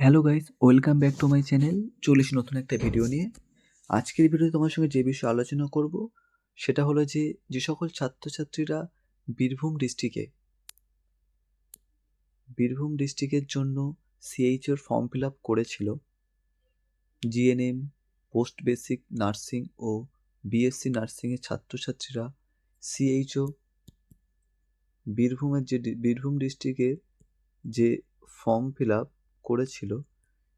Hello guys, welcome back to my channel. চলে এসেছি নতুন একটা ভিডিও নিয়ে। আজকের ভিডিওতে তোমার সঙ্গে যে বিষয়ে আলোচনা করব সেটা হলো যে সকল ছাত্রছাত্রীরা বীরভূম ডিস্ট্রিক্টের জন্য সিএইচওর ফর্ম ফিল আপ করেছিল, জিএনএম, পোস্ট বেসিক নার্সিং ও বিএসসি নার্সিংয়ের ছাত্রছাত্রীরা সিএইচও বীরভূম ডিস্ট্রিক্টের যে ফর্ম ফিল আপ করেছিল,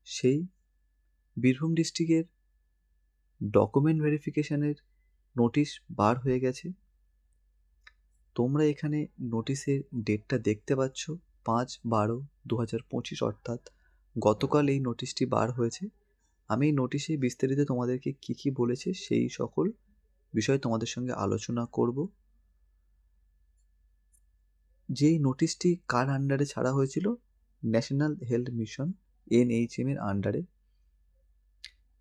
সেই বীরভূম ডিস্ট্রিক্টের ডকুমেন্ট ভেরিফিকেশানের নোটিশ বার হয়ে গেছে। তোমরা এখানে নোটিশের ডেটটা দেখতে পাচ্ছ, 5/12/2025, অর্থাৎ গতকাল এই নোটিশটি বার হয়েছে। আমি এই নোটিশে বিস্তারিত তোমাদেরকে কী বলেছে সেই সকল বিষয় তোমাদের সঙ্গে আলোচনা করব। যেই নোটিশটি কার আন্ডারে ছাড়া হয়েছিল? ন্যাশনাল হেলথ মিশন NHM এর আন্ডারে।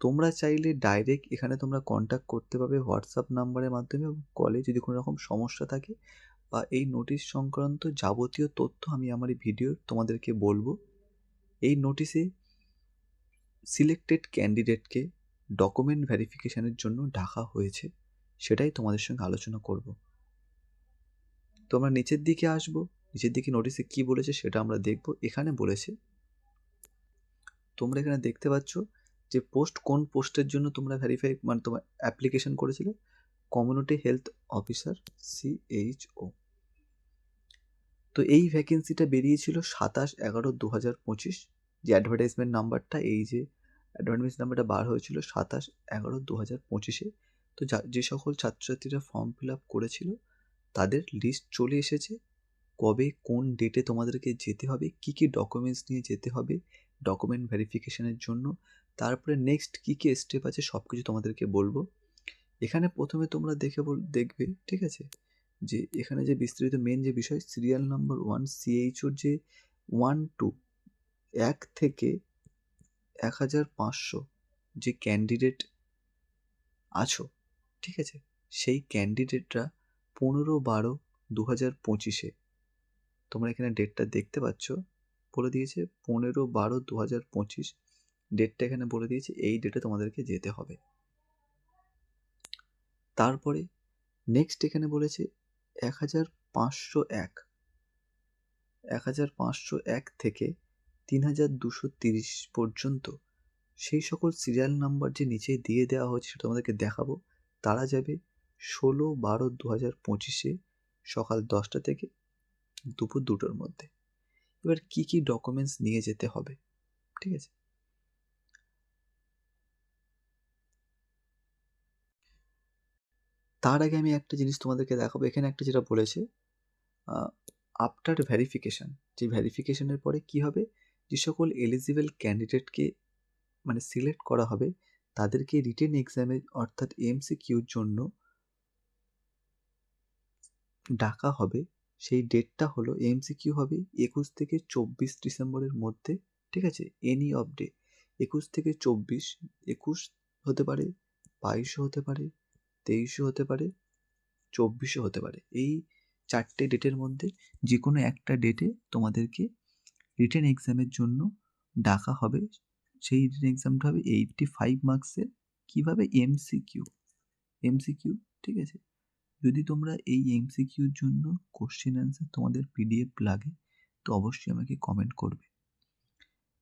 তোমরা চাইলে ডাইরেক্ট এখানে তোমরা কন্ট্যাক্ট করতে পারবে হোয়াটসঅ্যাপ নাম্বারের মাধ্যমে, কলে যদি কোনো রকম সমস্যা থাকে বা এই নোটিশ সংক্রান্ত যাবতীয় তথ্য আমি আমার এই ভিডিওর তোমাদেরকে বলবো। এই নোটিশে সিলেক্টেড ক্যান্ডিডেটকে ডকুমেন্ট ভেরিফিকেশানের জন্য ডাকা হয়েছে, সেটাই তোমাদের সঙ্গে আলোচনা করব। তোমরা নিচের দিকে আসবো, নিচের দিকে নোটিশে কী বলেছে সেটা আমরা দেখব। এখানে বলেছে, তোমরা এখানে দেখতে পাচ্ছ যে কোন পোস্টের জন্য তোমরা তোমার অ্যাপ্লিকেশন করেছিলে? Community health officer, CHO। তো এই ভ্যাকেন্সিটা বেরিয়েছিল 27/11/2025। যে অ্যাডভার্টাইজমেন্ট নাম্বারটা, এই যে অ্যাডভার্টাইজমেন্ট নাম্বারটা বার হয়েছিল 27/11/2025-এ। তো যে সকল ছাত্রছাত্রীরা ফর্ম ফিল আপ করেছিল তাদের লিস্ট চলে এসেছে। কবে কোন ডেটে তোমাদেরকে যেতে হবে, কী ডকুমেন্টস নিয়ে যেতে হবে ডকুমেন্ট ভেরিফিকেশানের জন্য, তারপরে নেক্সট কী স্টেপ আছে সব কিছু তোমাদেরকে বলবো। এখানে প্রথমে তোমরা দেখবে, ঠিক আছে, যে এখানে যে বিস্তারিত মেন যে বিষয়, সিরিয়াল নাম্বার 1 CHOর যে 1 থেকে 1500 যে ক্যান্ডিডেট আছো, ঠিক আছে, সেই ক্যান্ডিডেটরা 15/12/2025-এ, তোমরা এখানে ডেটটা দেখতে পাচ্ছ, বলে দিয়েছে 15/12/2025 ডেটটা এখানে বলে দিয়েছে। এই ডেটে তোমাদেরকে যেতে হবে। তারপরে নেক্সট এখানে বলেছে 1501 থেকে 3230 পর্যন্ত সেই সকল সিরিয়াল নাম্বার যে নিচে দিয়ে দেওয়া হয়েছে সেটা তোমাদেরকে দেখাবো। তারা যাবে 16/12/2025-এ সকাল 10টা থেকে দুপুর 2টোর মধ্যে। এবার কী ডকুমেন্টস নিয়ে যেতে হবে, ঠিক আছে। তার আগে আমি একটা জিনিস তোমাদেরকে দেখাবো। এখানে একটা যেটা বলেছে, আফটার ভেরিফিকেশান, যে ভেরিফিকেশানের পরে কি হবে, যে সকল এলিজিবল ক্যান্ডিডেটকে মানে সিলেক্ট করা হবে তাদেরকে রিটেন এক্সামে অর্থাৎ MCQর জন্য ডাকা হবে। সেই ডেটটা হলো, MCQ হবে 21 থেকে 24 ডিসেম্বরের মধ্যে, ঠিক আছে। এনি অফ ডে 21 থেকে 24, 21 হতে পারে, 22 হতে পারে, 23 হতে পারে, 24 হতে পারে। এই 4টে ডেটের মধ্যে যে কোনো একটা ডেটে তোমাদেরকে রিটেন এক্সামের জন্য ডাকা হবে। সেই রিটেন এক্সামটা হবে 85 মার্কসের। কীভাবে? MCQ, ঠিক আছে। যদি তোমরা এই MCQর জন্য কোশ্চেন অ্যান্সার তোমাদের PDF লাগে তো অবশ্যই আমাকে কমেন্ট করবে।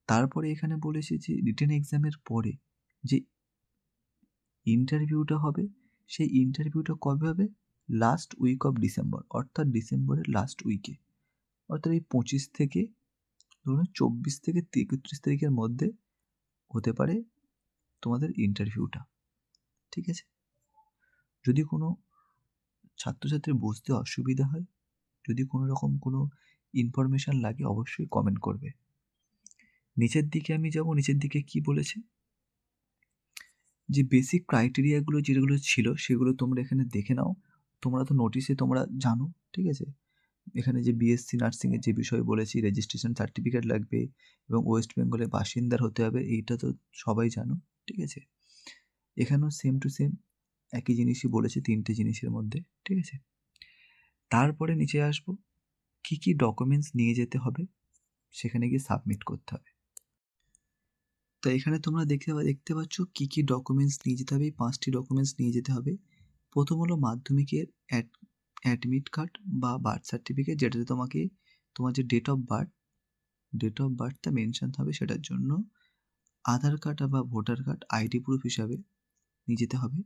তারপরে এখানে বলেছে যে রিটেন এক্সামের পরে যে ইন্টারভিউটা হবে, সেই ইন্টারভিউটা কবে হবে? লাস্ট উইক অফ ডিসেম্বর, অর্থাৎ ডিসেম্বরের লাস্ট উইকে, অর্থাৎ এই 25 থেকে ধরুন 24 থেকে 31 তারিখের মধ্যে হতে পারে তোমাদের ইন্টারভিউটা, ঠিক আছে। যদি কোনো ছাত্রছাত্রীর বুঝতে অসুবিধা হয়, যদি কোনো রকম কোনো ইনফরমেশান লাগে অবশ্যই কমেন্ট করবে। নিচের দিকে আমি যাব, নিচের দিকে কি বলেছে, যে বেসিক ক্রাইটেরিয়াগুলো যেগুলো ছিল সেগুলো তোমরা এখানে দেখে নাও। তোমরা তো নোটিশে তোমরা জানো, ঠিক আছে। এখানে যে BSc নার্সিংয়ের যে বিষয় বলেছি, রেজিস্ট্রেশন সার্টিফিকেট লাগবে এবং ওয়েস্ট বেঙ্গলের বাসিন্দার হতে হবে, এইটা তো সবাই জানো, ঠিক আছে। এখানেও সেম টু সেম একই জিনিসই বলেছে, 3টে জিনিসের মধ্যে, ঠিক আছে। তারপরে নিচে আসবো, কী ডকুমেন্টস নিয়ে যেতে হবে, সেখানে গিয়ে সাবমিট করতে হবে। তো এখানে তোমরা দেখতে পাচ্ছ কী কী ডকুমেন্টস নিয়ে যেতে হবে। এই 5টি ডকুমেন্টস নিয়ে যেতে হবে। প্রথম হলো মাধ্যমিকের অ্যাডমিট কার্ড বা বার্থ সার্টিফিকেট, যেটাতে তোমাকে তোমার যে ডেট অফ বার্থটা মেনশন হবে, সেটার জন্য আধার কার্ড বা ভোটার কার্ড আইডি প্রুফ হিসাবে নিয়ে যেতে হবে।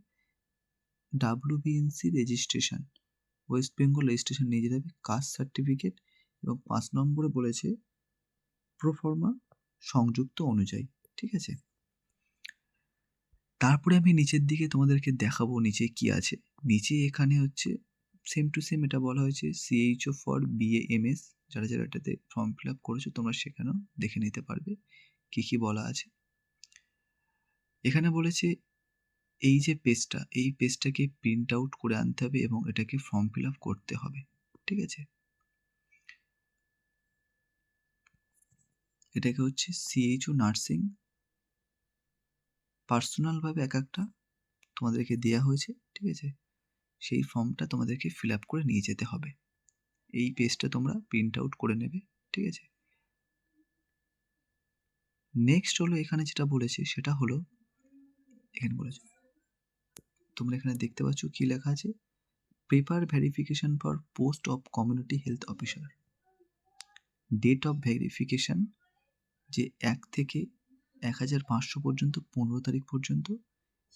WBNC registration, West Bengal registration নিয়ে যেতে হবে। কাস্ট সার্টিফিকেট এবং 5 নম্বরে বলেছে প্রোফর্মা সংযুক্ত অনুযায়ী। ঠিক আছে, তারপরে আমি নিচের দিকে তোমাদেরকে দেখাবো নিচে কি আছে। নিচে এখানে হচ্ছে সেম টু সেম এটা বলা হয়েছে CHO ফর BA MS। যারা যারা এটাতে ফর্ম ফিল আপ করেছো তোমরা সেখানেও দেখে নিতে পারবে কি কি বলা আছে। এখানে বলেছে এই যে পেজটা, এই পেজটাকে প্রিন্ট আউট করে আনতে হবে এবং এটাকে ফর্ম ফিল আপ করতে হবে। ঠিক আছে, এটাকে হচ্ছে CHO নার্সিং পার্সোনালভাবে একটা তোমাদেরকে দেওয়া হয়েছে। ঠিক আছে, সেই ফর্মটা তোমাদেরকে ফিল আপ করে নিয়ে যেতে হবে। এই পেজটা তোমরা প্রিন্ট আউট করে নেবে। ঠিক আছে, নেক্সট হলো এখানে যেটা বলেছে সেটা হলো, এখানে বলেছে তোমরা এখানে দেখতে পাচ্ছ কি লেখা আছে, paper verification for post of community health officer. Date of verification যে 1 থেকে 1500 পর্যন্ত 15 তারিখ পর্যন্ত,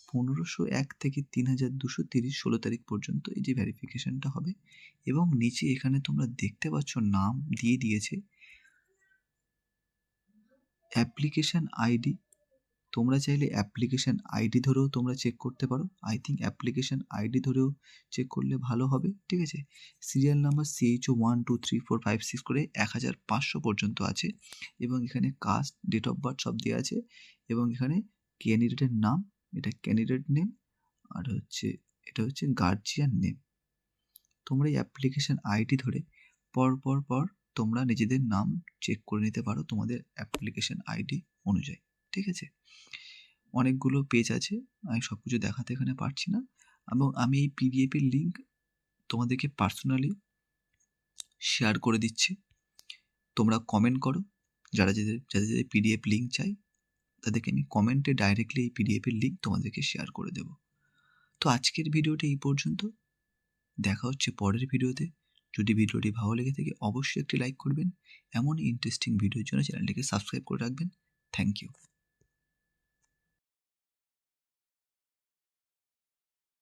1501 থেকে 3230 16 তারিখ পর্যন্ত এই যে ভেরিফিকেশনটা হবে। এবং নিচে এখানে তোমরা দেখতে পাচ্ছ নাম দিয়ে দিয়েছে অ্যাপ্লিকেশন আইডি। তোমরা চাইলে অ্যাপ্লিকেশন আইডি ধরেও তোমরা চেক করতে পারো। আই থিঙ্ক অ্যাপ্লিকেশন আইডি ধরেও চেক করলে ভালো হবে। ঠিক আছে, সিরিয়াল নাম্বার CHO 1 2 3 4 5 6 করে 1500 পর্যন্ত আছে। এবং এখানে কাস্ট, ডেট অফ বার্থ সব দেওয়া আছে। এবং এখানে ক্যান্ডিডেটের নাম, এটা ক্যান্ডিডেট নেম, আর এটা হচ্ছে গার্জিয়ান নেম। তোমরা এই অ্যাপ্লিকেশন আইডি ধরে পর তোমরা নিজেদের নাম চেক করে নিতে পারো তোমাদের অ্যাপ্লিকেশন আইডি অনুযায়ী। ঠিক আছে, অনেকগুলো পেজ আছে, আমি সব কিছু দেখাতে এখানে পারছি না। এবং আমি এই PDF এর লিঙ্ক তোমাদেরকে পার্সোনালি শেয়ার করে দিচ্ছি। তোমরা কমেন্ট করো, যাদের PDF লিঙ্ক চাই তাদেরকে আমি কমেন্টে ডাইরেক্টলি এই PDF এর লিঙ্ক তোমাদেরকে শেয়ার করে দেব। তো আজকের ভিডিওটা এই পর্যন্ত, দেখা হচ্ছে পরের ভিডিওতে। যদি ভিডিওটি ভালো লেগে থাকে অবশ্যই একটি লাইক করবেন। এমনই ইন্টারেস্টিং ভিডিওর জন্য চ্যানেলটিকে সাবস্ক্রাইব করে রাখবেন। Thank you.